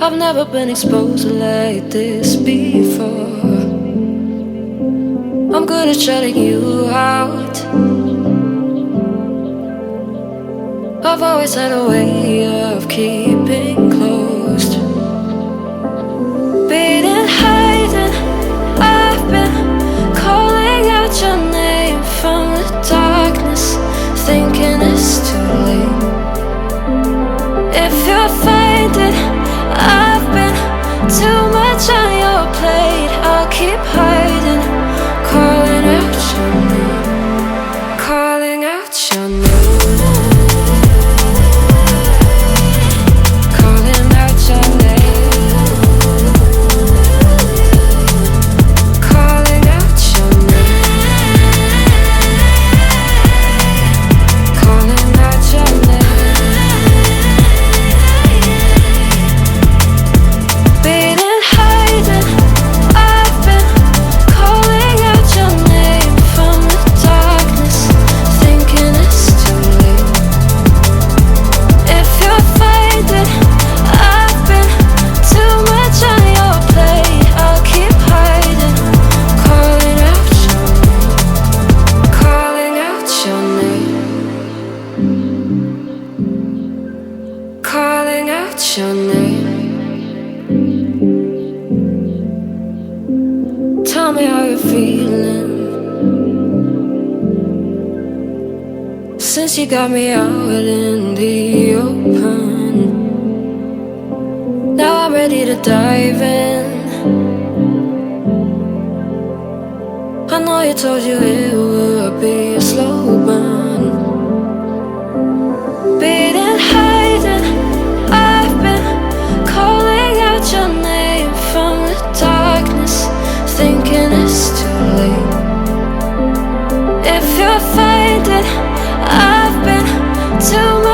I've never been exposed like this before. I'm good at shutting you out. I've always had a way of keeping closed. Beating, hiding, I've been calling out your name from the darkness, thinking it's too late. If you'll find it, I've been too much on your plate. I'll keep hiding, calling out your name, calling out your name, calling out your name, calling out your name, calling out your name. Beating, hiding, I've been calling out your name from the darkness, thinking it's too late. If you'll find it, I've been too much on your plate. I'll keep hiding, calling out your name, calling out your name, calling out your name. Tell me how you're feeling since you got me out in the open. Now I'm ready to dive in. I know you told you it would be a slow burn. Beating, hiding, I've been calling out your name from the darkness, thinking it's too late. If you'll find it, I've been too much